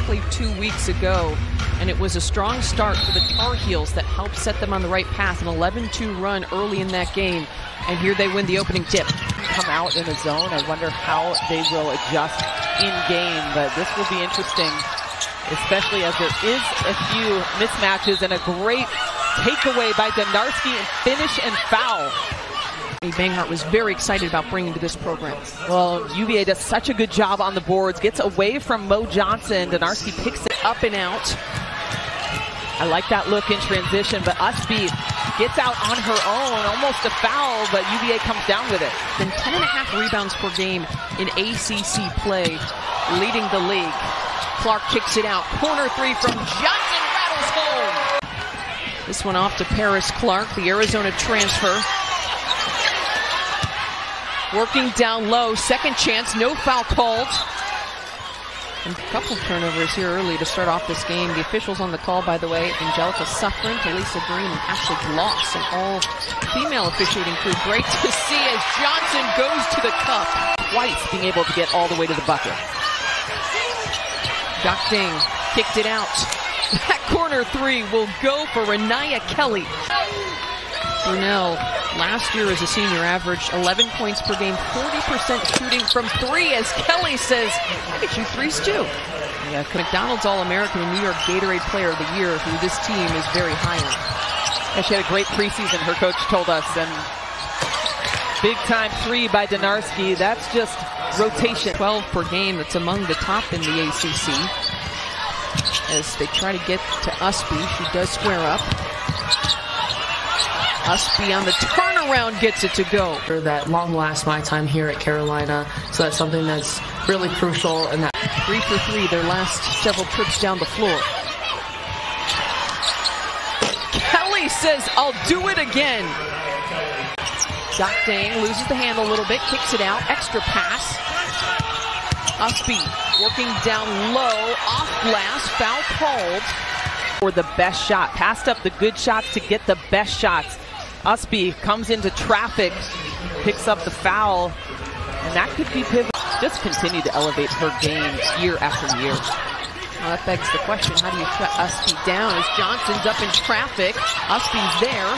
exactly 2 weeks ago, and it was a strong start for the Tar Heels that helped set them on the right path. An 11-2 run early in that game, and here they win the opening tip. Come out in a zone. I wonder how they will adjust in game, but this will be interesting, especially as there is a few mismatches and a great takeaway by Donarski and finish and foul. Banghart was very excited about bringing to this program. Well, UVA does such a good job on the boards, gets away from Mo Johnson. Donarski picks it Up and out. I like that look in transition, but Usby gets out on her own, almost a foul, but UVA comes down with it. Then 10.5 rebounds per game in ACC play, leading the league. Clark kicks it out. Corner three from Johnson, rattles home. This one off to Paris Clark, the Arizona transfer. Working down low, second chance, no foul called. And a couple turnovers here early to start off this game. The officials on the call, by the way, Angelica Suffren, Talisa Green, and Ashley Gloss, an all-female officiating crew. Great to see as Johnson goes to the cup. Twice being able to get all the way to the bucket. Ding kicked it out. That corner three will go for Reniya King. Brunelle, last year as a senior, averaged 11 points per game, 40% shooting from three, as Kelly says, I could shoot threes too. Yeah, McDonald's All-American and New York Gatorade Player of the Year, who this team is very high on. And she had a great preseason, her coach told us, and big-time three by Donarski. That's just rotation. 12 per game, that's among the top in the ACC. As they try to get to Usby, she does square up. Usby on the turnaround gets it to go. That long last my time here at Carolina, so that's something that's really crucial. And that 3 for 3 their last several trips down the floor. Kelly says, I'll do it again. Ding loses the handle a little bit, kicks it out, extra pass. Usby working down low, off glass, foul called. For the best shot, passed up the good shots to get the best shots. Usby comes into traffic, picks up the foul, and that could be pivotal. Just continue to elevate her game year after year. Well, that begs the question, how do you shut Usby down as Johnson's up in traffic? Usby's there.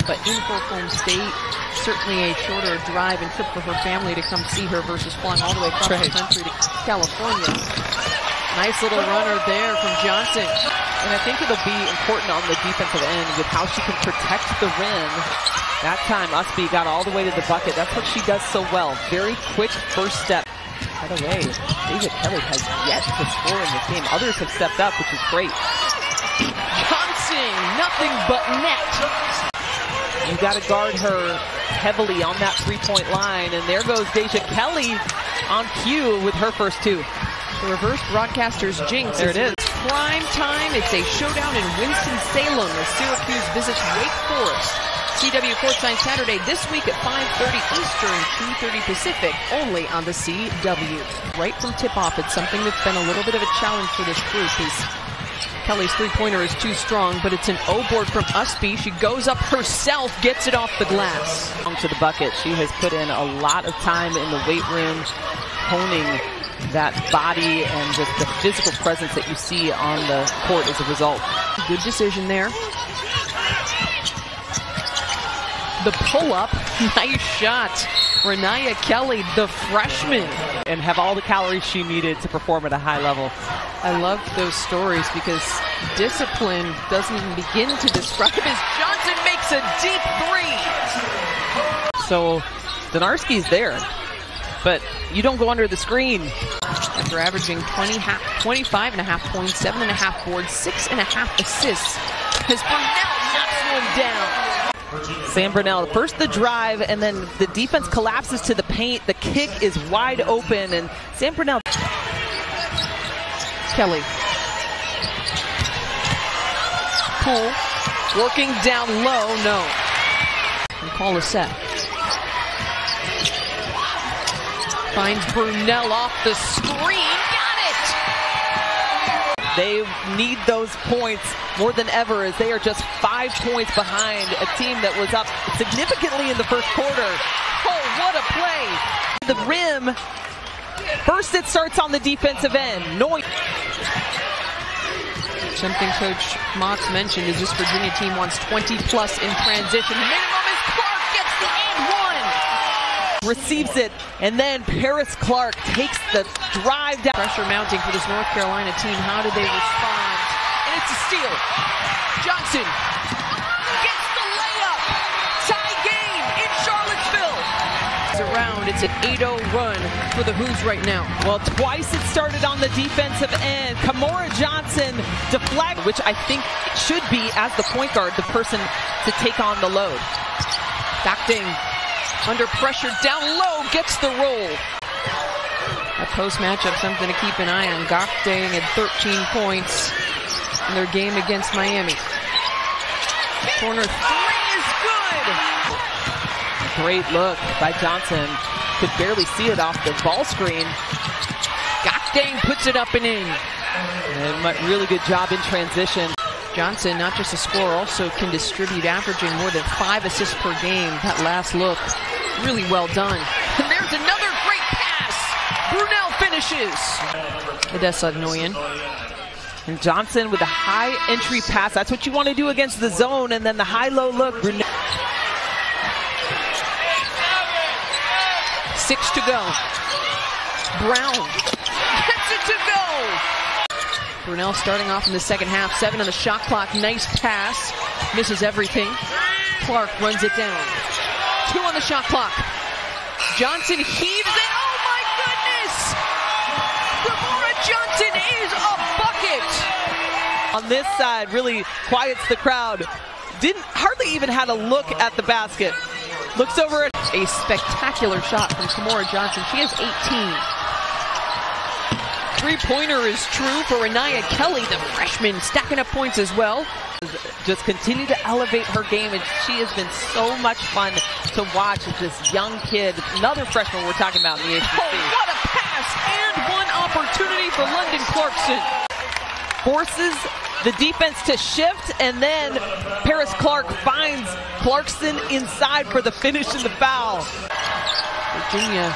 But in for home state, certainly a shorter drive and trip for her family to come see her versus flying all the way across the country to California. Nice little runner there from Johnson. And I think it'll be important on the defensive end with how she can protect the rim. That time, Usby got all the way to the bucket. That's what she does so well. Very quick first step. By the way, David Kelly has yet to score in this game. Others have stepped up, which is great. Johnson, nothing but net. You got to guard her heavily on that three-point line. And there goes Deja Kelly on cue with her first two. The reverse broadcaster's jinx. There it is. It's prime time. It's a showdown in Winston-Salem as Syracuse visits Wake Forest. CW Courtside Saturday this week at 5:30 Eastern, 2:30 Pacific, only on the CW. Right from tip-off, it's something that's been a little bit of a challenge for this group. Kelly's three-pointer is too strong, but it's an O-board from Usby. She goes up herself, gets it off the glass. To the bucket. She has put in a lot of time in the weight room, honing that body and just the physical presence that you see on the court as a result. Good decision there. The pull-up, nice shot. Reniya King, the freshman. And have all the calories she needed to perform at a high level. I love those stories because discipline doesn't even begin to describe as Johnson makes a deep three. So Donarski's there, but you don't go under the screen. After averaging 25.5 points, 7.5 boards, 6.5 assists, as Brunelle knocks one down. Sam Brunelle, first the drive, and then the defense collapses to the paint. The kick is wide open, and Sam Brunelle. Kelly. Poole, working down low, no. And call a set. Finds Brunelle off the screen, got it! They need those points more than ever as they are just 5 points behind a team that was up significantly in the first quarter. Oh, what a play! The rim, First it starts on the defensive end. Something Coach Mox mentioned is this Virginia team wants 20 plus in transition. Minimum is Clark gets the and one. Receives it, and then Paris Clark takes the drive down. Pressure mounting for this North Carolina team. How do they respond? And it's a steal. Johnson gets the layup. Tie game in Charlottesville. Around, it's an 8-0 run for the Hoos right now. Well, twice it started on the defensive end. Kymora Johnson deflect, which I think should be, as the point guard, the person to take on the load. Acting under pressure, down low, gets the roll. A post matchup, something to keep an eye on. Gakdeng had 13 points in their game against Miami. Corner three is good. Great look by Johnson. Could barely see it off the ball screen. Gakdeng puts it up and in. And really good job in transition. Johnson, not just a scorer, also can distribute, averaging more than 5 assists per game. That last look, really well done. And there's another great pass. Brunelle finishes. Odessa Nguyen. And Johnson with a high entry pass. That's what you want to do against the zone. And then the high-low look. 6 to go. Brown gets it to go. Brunelle starting off in the second half. 7 on the shot clock. Nice pass. Misses everything. Clark runs it down. 2 on the shot clock. Johnson heaves it. Oh my goodness! Kymora Johnson is a bucket. On this side, really quiets the crowd. Hardly even had a look at the basket. Looks over at a spectacular shot from Kymora Johnson. She has 18. Three-pointer is true for Reniya King, the freshman, stacking up points as well. Just continue to elevate her game, and she has been so much fun to watch as this young kid. Another freshman we're talking about in the ACC. Oh, what a pass and one opportunity for London Clarkson. Forces the defense to shift, and then Paris Clark finds Clarkson inside for the finish and the foul. Virginia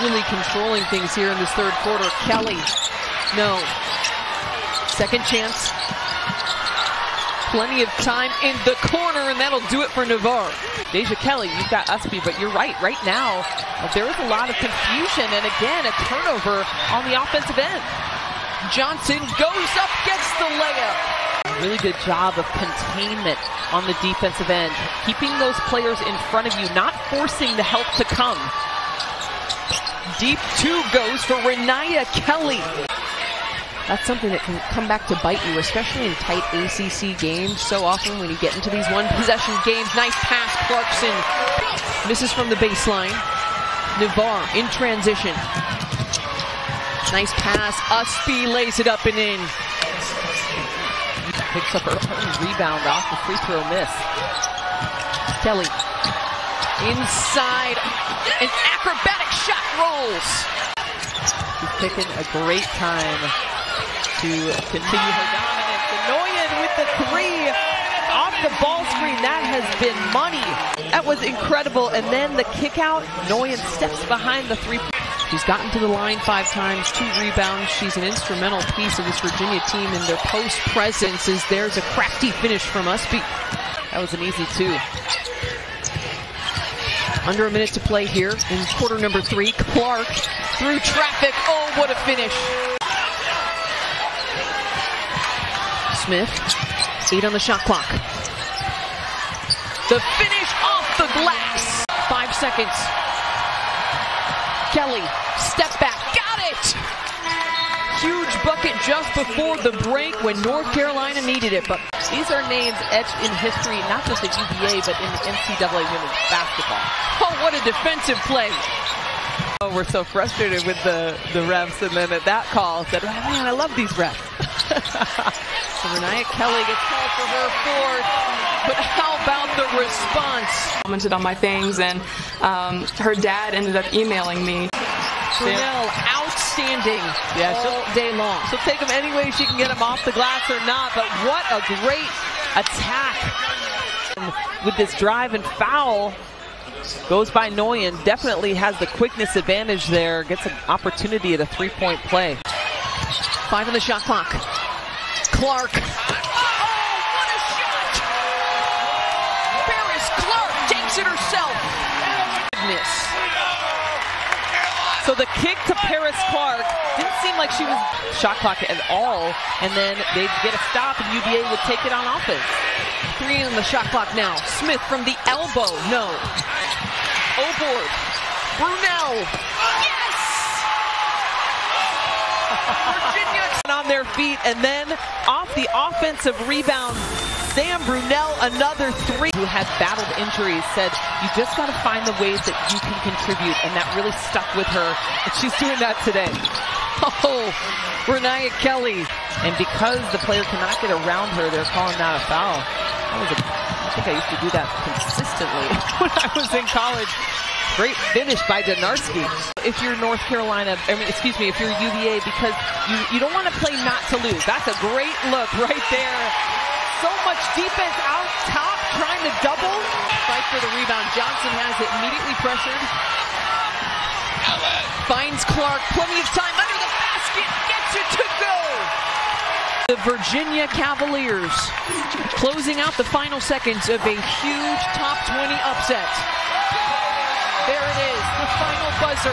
really controlling things here in this third quarter. Kelly, no. Second chance. Plenty of time in the corner, and that'll do it for Navarre. Deja Kelly, you've got Usby, but you're right. Right now, there is a lot of confusion, and again, a turnover on the offensive end. Johnson goes up, gets the layup. Really good job of containment on the defensive end. Keeping those players in front of you, not forcing the help to come. Deep 2 goes for Reniya King. That's something that can come back to bite you, especially in tight ACC games. So often when you get into these one-possession games. Nice pass, Clarkson. Misses from the baseline. Navarre in transition. Nice pass. Usby lays it up and in. Picks up her own rebound off the free throw miss. Kelly. Inside. An acrobatic shot rolls. She's picking a great time to continue her dominance. Nguyen with the 3 off the ball screen. That has been money. That was incredible. And then the kick out. Nguyen steps behind the 3. She's gotten to the line 5 times, 2 rebounds. She's an instrumental piece of this Virginia team, and their post presence is there's a crafty finish from Usby. That was an easy 2. Under a minute to play here in quarter number 3. Clark through traffic. Oh, what a finish. Smith, 8 on the shot clock. The finish off the glass. 5 seconds. Kelly, step back, got it! Huge bucket just before the break when North Carolina needed it. But these are names etched in history, not just at UVA, but in the NCAA women's basketball. Oh, what a defensive play. Oh, we're so frustrated with the refs, and then at that call said, oh, man, I love these refs. So Reniya King gets called for her 4th, but how about the response? Commented on my things, and her dad ended up emailing me. Brunelle, outstanding all day long. She'll take him any way she can get him off the glass or not, but what a great attack with this drive and foul. Goes by Nguyen, definitely has the quickness advantage there, gets an opportunity at a three-point play. 5 on the shot clock. Clark. Oh, what a shot! Paris Clark takes it herself. Goodness. So the kick to Paris Clark didn't seem like she was shot clock at all, and then they'd get a stop and UVA would take it on offense. 3 on the shot clock now. Smith from the elbow. No. O-board. Brunelle. Yes! Virginia on their feet, and then off the offensive rebound, Sam Brunelle, another 3. Who had battled injuries, said, you just got to find the ways that you can contribute, and that really stuck with her, and she's doing that today. Oh, Reniya King. And because the player cannot get around her, they're calling that a foul. I think I used to do that consistently when I was in college. Great finish by Donarski. If you're North Carolina, if you're UVA, because you don't want to play not to lose. That's a great look right there. So much defense out top, trying to double. Fight for the rebound. Johnson has it, immediately pressured. Finds Clark, plenty of time under the basket, gets it to go. The Virginia Cavaliers closing out the final seconds of a huge top 20 upset. There it is, the final buzzer.